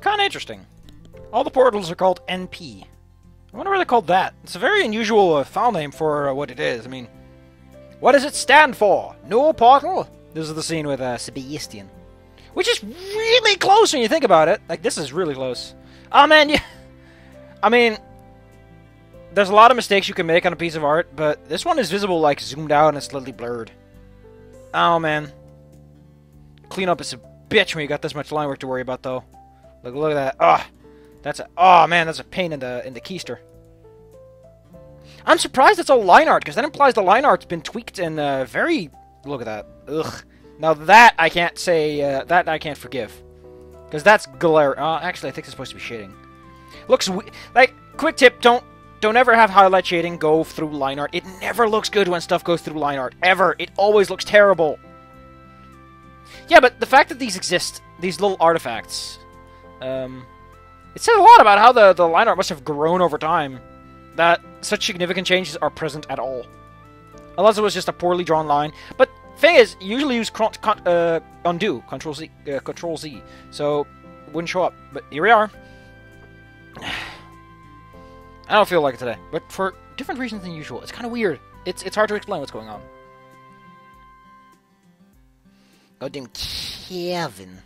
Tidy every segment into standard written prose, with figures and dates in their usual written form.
kind of interesting. All the portals are called NP. I wonder why they're called that. It's a very unusual file name for what it is. I mean, what does it stand for? No portal? This is the scene with Sebastian. Which is really close when you think about it. Like, this is really close. Oh, man, yeah. I mean, there's a lot of mistakes you can make on a piece of art, but this one is visible, like, zoomed out and slightly blurred. Oh, man. Cleanup is a bitch when you got this much line work to worry about, though. Look at that. Ugh. Oh, man, that's a pain in the keister. I'm surprised it's all line art, because that implies the line art's been tweaked and very... Look at that. Ugh. Now that I can't say... that I can't forgive. Because that's glare... actually, I think it's supposed to be shading. Looks... Like, quick tip, don't ever have highlight shading go through line art. It never looks good when stuff goes through line art. Ever. It always looks terrible. Yeah, but the fact that these exist, these little artifacts... it says a lot about how the line art must have grown over time. That such significant changes are present at all. Unless it was just a poorly drawn line. But thing is, you usually use undo, Control Z, Control Z. So it wouldn't show up. But here we are. I don't feel like it today, but for different reasons than usual. It's kind of weird. It's hard to explain what's going on. Goddamn Kevin.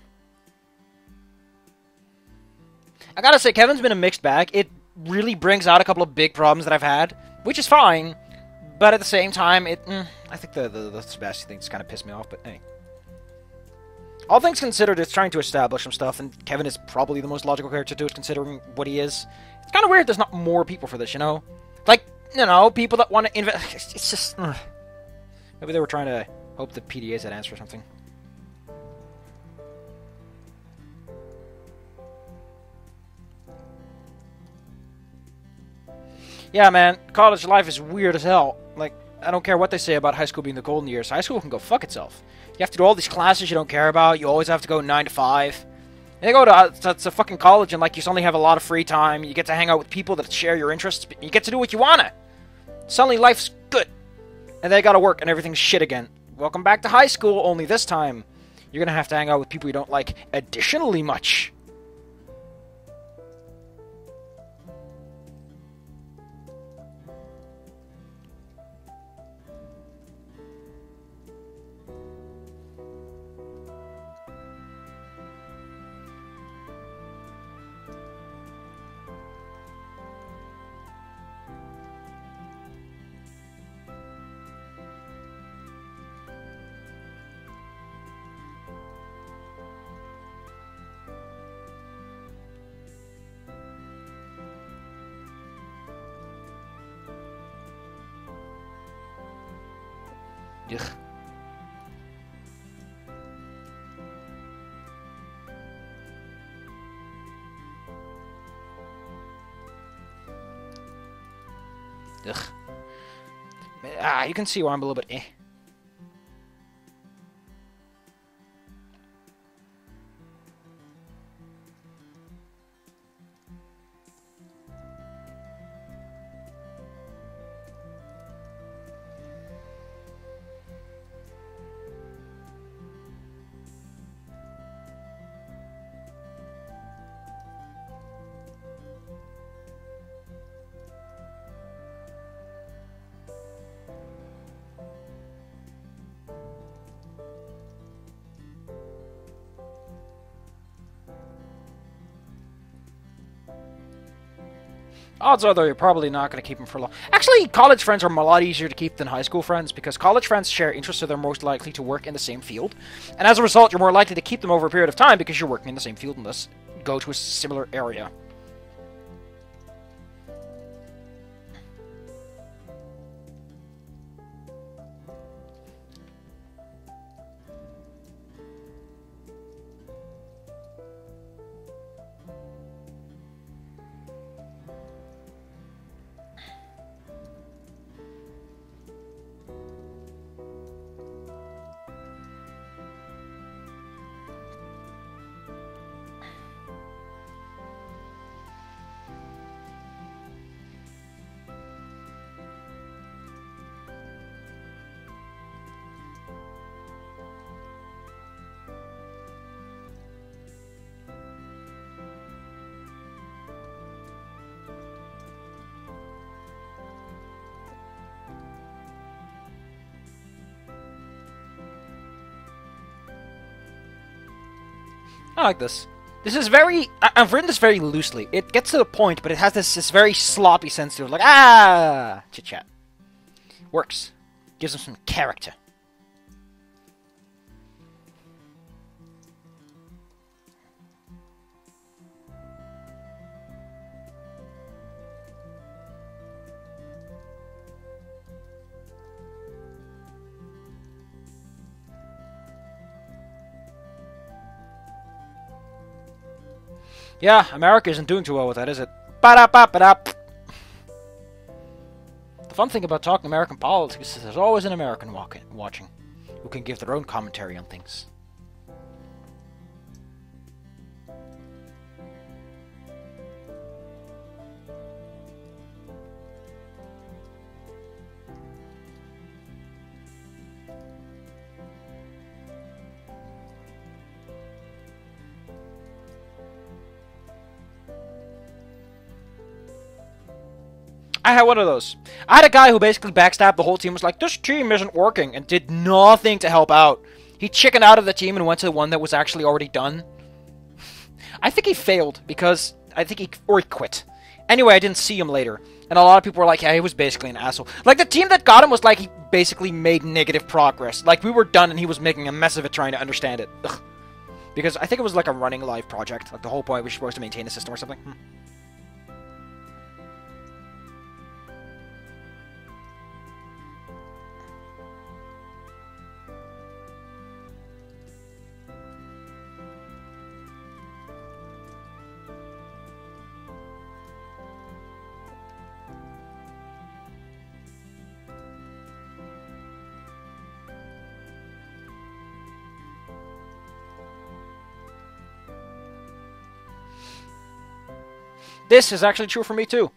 I gotta say, Kevin's been a mixed bag. It really brings out a couple of big problems that I've had, which is fine. But at the same time, I think the Sebastian thing's kind of pissed me off, but hey. All things considered, it's trying to establish some stuff, and Kevin is probably the most logical character to do it, considering what he is. It's kind of weird there's not more people for this, you know? Like, you know, people that want to invest... It's just... Maybe they were trying to hope the PDAs had answer or something. Yeah, man, college life is weird as hell. Like, I don't care what they say about high school being the golden years. High school can go fuck itself. You have to do all these classes you don't care about. You always have to go 9 to 5. And you go to fucking college and, like, you suddenly have a lot of free time. You get to hang out with people that share your interests. You get to do what you wanna. Suddenly life's good. And they gotta work and everything's shit again. Welcome back to high school, only this time you're gonna have to hang out with people you don't like additionally much. Ugh. You can see why I'm a little bit eh. Odds are, though, you're probably not going to keep them for long. Actually, college friends are a lot easier to keep than high school friends, because college friends share interests, so they're most likely to work in the same field. And as a result, you're more likely to keep them over a period of time because you're working in the same field and thus go to a similar area. I like this. This is very... I've written this very loosely. It gets to the point, but it has this very sloppy sense to it. Like, ah! Chit-chat. Works. Gives them some character. Yeah, America isn't doing too well with that, is it? Ba-da-ba-ba-da. The fun thing about talking American politics is there's always an American watching who can give their own commentary on things. I had one of those. I had a guy who basically backstabbed the whole team, was like, this team isn't working, and did nothing to help out. He chickened out of the team and went to the one that was actually already done. I think he failed, because he quit. Anyway, I didn't see him later, and a lot of people were like, yeah, he was basically an asshole. Like, the team that got him was like, he basically made negative progress. Like, we were done, and he was making a mess of it trying to understand it. Ugh. Because I think it was like a running live project. Like, the whole point was supposed to maintain a system or something. This is actually true for me too.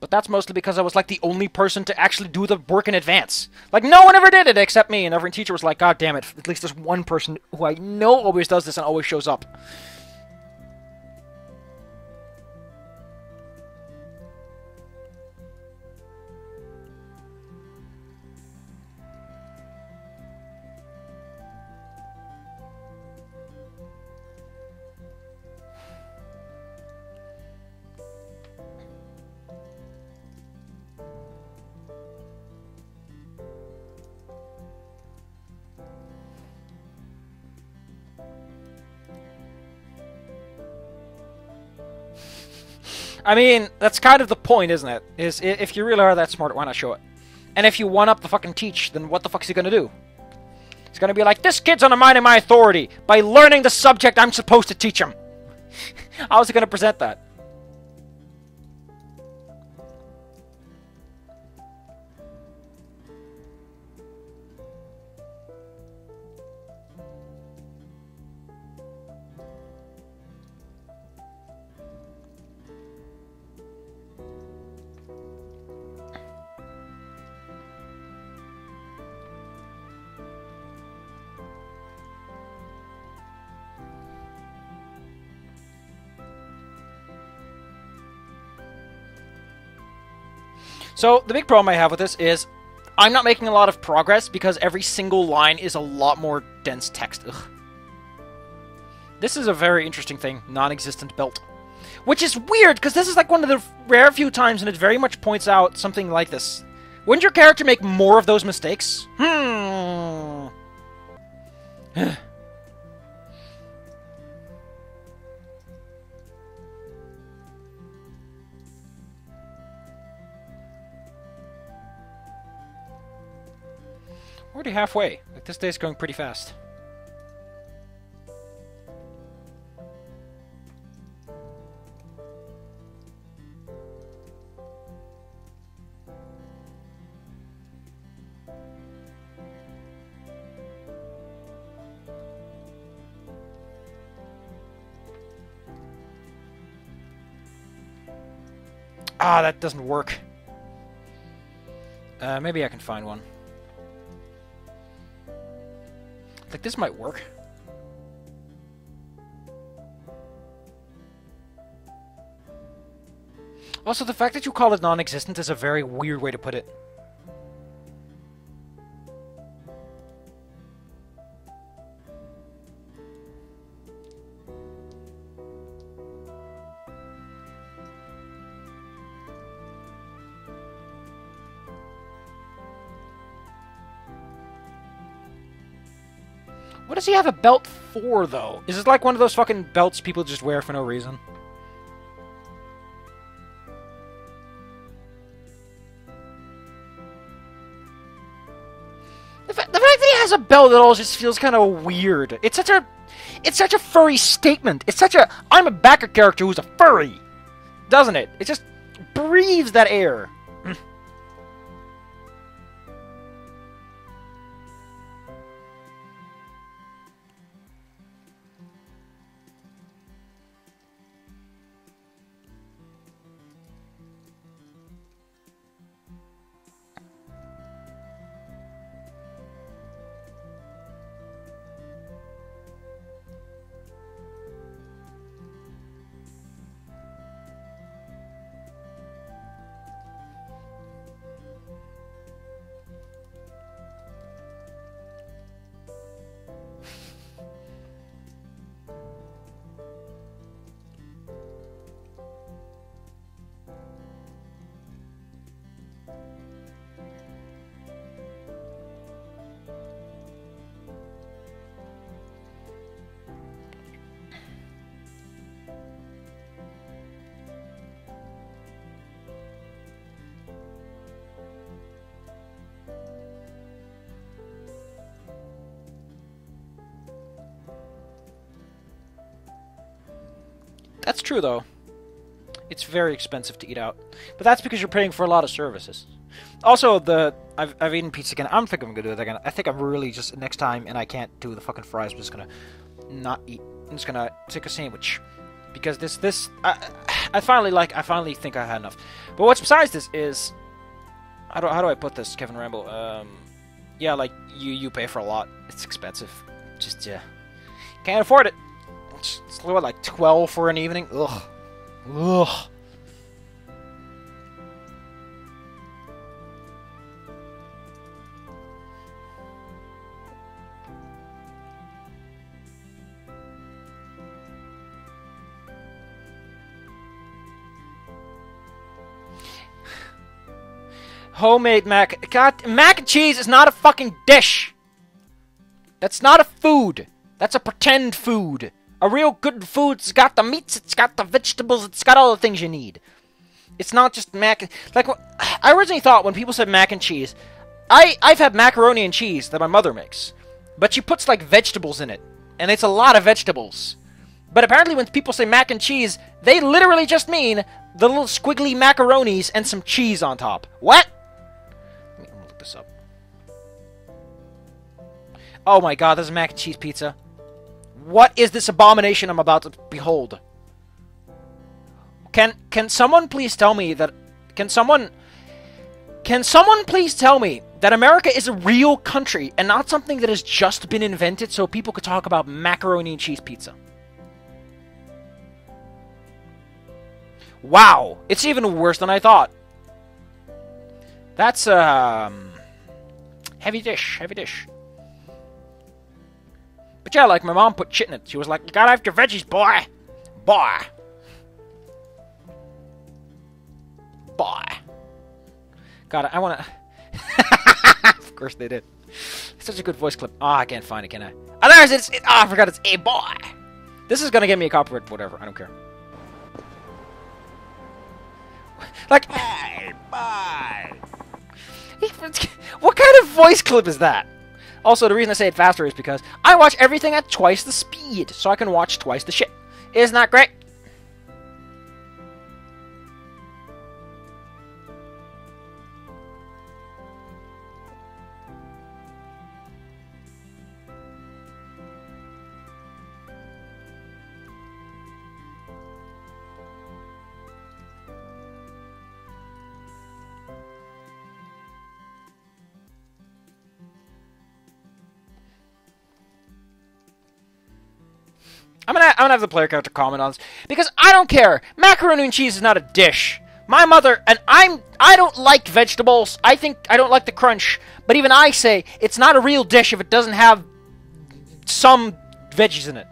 But that's mostly because I was like the only person to actually do the work in advance. Like, no one ever did it except me, and every teacher was like, God damn it, at least there's one person who I know always does this and always shows up. I mean, that's kind of the point, isn't it? Is if you really are that smart, why not show it? And if you one-up the fucking teach, then what the fuck is he gonna do? He's gonna be like, this kid's undermining my authority by learning the subject I'm supposed to teach him. How is he gonna present that? So, the big problem I have with this is I'm not making a lot of progress because every single line is a lot more dense text. Ugh. This is a very interesting thing, non-existent belt. Which is weird, because this is like one of the rare few times, and it very much points out something like this. Wouldn't your character make more of those mistakes? Already halfway. Like, this day's going pretty fast. Ah, that doesn't work. Maybe I can find one. Like, this might work. Also, the fact that you call it non-existent is a very weird way to put it. What does he have a belt for, though? Is it like one of those fucking belts people just wear for no reason? The fact that he has a belt at all just feels kind of weird. It's such a furry statement. It's such a I'm a backer character who's a furry, doesn't it? It just breathes that air. That's true, though. It's very expensive to eat out. But that's because you're paying for a lot of services. Also, I've eaten pizza again. I'm thinking I'm going to do it again. I think I'm really just, next time, and I can't do the fucking fries, I'm just going to not eat. I'm just going to take a sandwich. Because I finally think I had enough. But what's besides this is, how do I put this, Kevin Rambo? Yeah, like, you pay for a lot. It's expensive. Just, yeah. Can't afford it. It's what, like 12 for an evening? Ugh. Ugh. Homemade mac... God, mac and cheese is not a fucking dish! That's not a food! That's a pretend food! A real good food's got the meats, it's got the vegetables, it's got all the things you need. It's not just mac... Like, I originally thought when people said mac and cheese, I've had macaroni and cheese that my mother makes. But she puts, like, vegetables in it. And it's a lot of vegetables. But apparently when people say mac and cheese, they literally just mean the little squiggly macaronis and some cheese on top. What? Let me look this up. Oh my god, there's a mac and cheese pizza. What is this abomination I'm about to behold? Can someone please tell me that... Can someone please tell me that America is a real country and not something that has just been invented so people could talk about macaroni and cheese pizza? Wow, it's even worse than I thought. That's heavy dish. But yeah, like, my mom put shit in it. She was like, you gotta have your veggies, boy. Boy. God, I wanna... Of course they did. Such a good voice clip. I can't find it, can I? Oh, there's it. I forgot it's a boy. This is gonna get me a copyright, whatever. I don't care. Like... Hey, boy. What kind of voice clip is that? Also, the reason I say it faster is because I watch everything at twice the speed, so I can watch twice the shit. Isn't that great? I'm gonna have the player character comment on this because I don't care. Macaroni and cheese is not a dish. My mother and I don't like vegetables. I don't like the crunch. But even I say it's not a real dish if it doesn't have some veggies in it.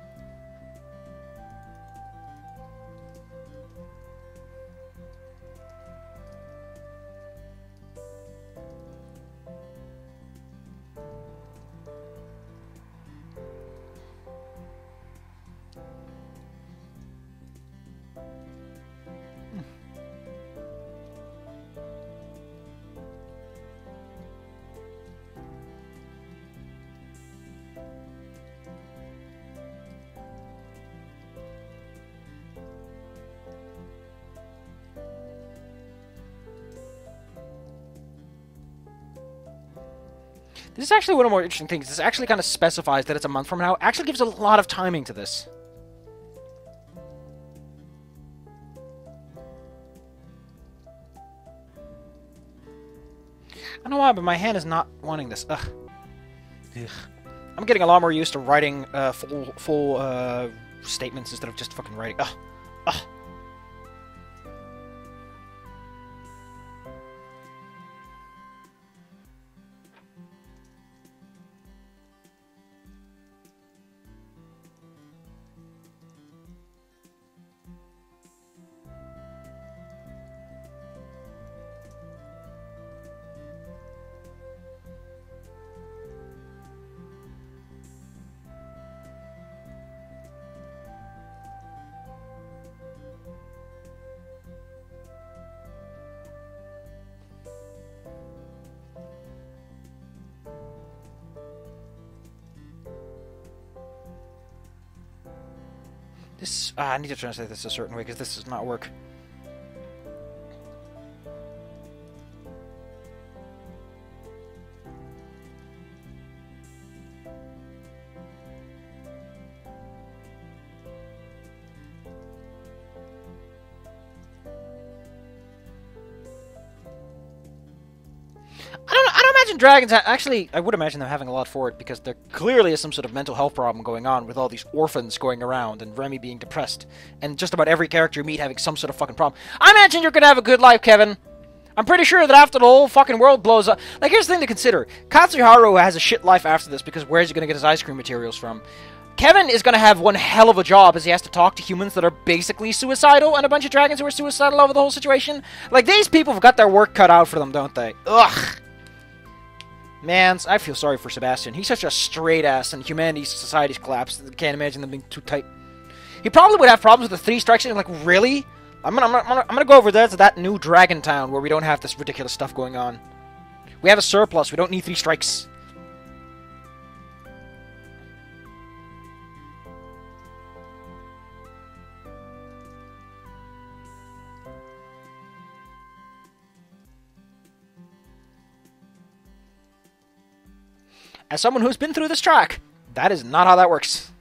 This is actually one of the more interesting things. This actually kind of specifies that it's a month from now. It actually gives a lot of timing to this. I don't know why, but my hand is not wanting this. Ugh. Ugh. I'm getting a lot more used to writing full statements instead of just fucking writing. Ugh. Ugh. This, I need to translate this a certain way because this does not work. I don't imagine dragons actually, I would imagine them having a lot for it because there clearly is some sort of mental health problem going on with all these orphans going around and Remy being depressed and just about every character you meet having some sort of fucking problem. I imagine you're gonna have a good life, Kevin. I'm pretty sure that after the whole fucking world blows up... Like, here's the thing to consider. Katsuharu has a shit life after this because where's he gonna get his ice cream materials from? Kevin is gonna have one hell of a job as he has to talk to humans that are basically suicidal and a bunch of dragons who are suicidal over the whole situation. Like, these people have got their work cut out for them, don't they? Ugh. Man, I feel sorry for Sebastian. He's such a straight ass, and humanity's society's collapsed. I can't imagine them being too tight. He probably would have problems with the 3 strikes. Like, really? I'm gonna go over there to that new Dragon Town where we don't have this ridiculous stuff going on. We have a surplus. We don't need 3 strikes. As someone who's been through this track, that is not how that works.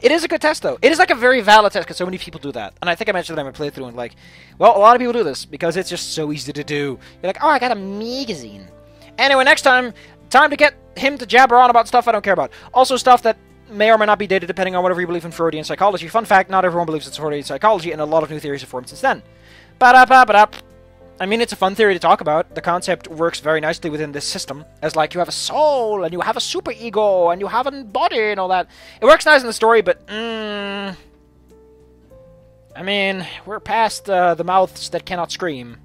It is a good test, though. It is like a very valid test, because so many people do that. And I think I mentioned that in my playthrough, and like, well, a lot of people do this, because it's just so easy to do. You're like, oh, I got a magazine. Anyway, next time to get him to jabber on about stuff I don't care about. Also stuff that may or may not be dated, depending on whatever you believe in Freudian psychology. Fun fact, not everyone believes in Freudian psychology, and a lot of new theories have formed since then. Ba-da-ba-ba-da. I mean, it's a fun theory to talk about. The concept works very nicely within this system. As, like, you have a soul, and you have a superego, and you have a body, and all that. It works nice in the story, but, I mean, we're past the mouths that cannot scream,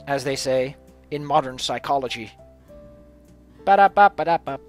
as they say, in modern psychology. Ba-da-ba-ba-da-ba.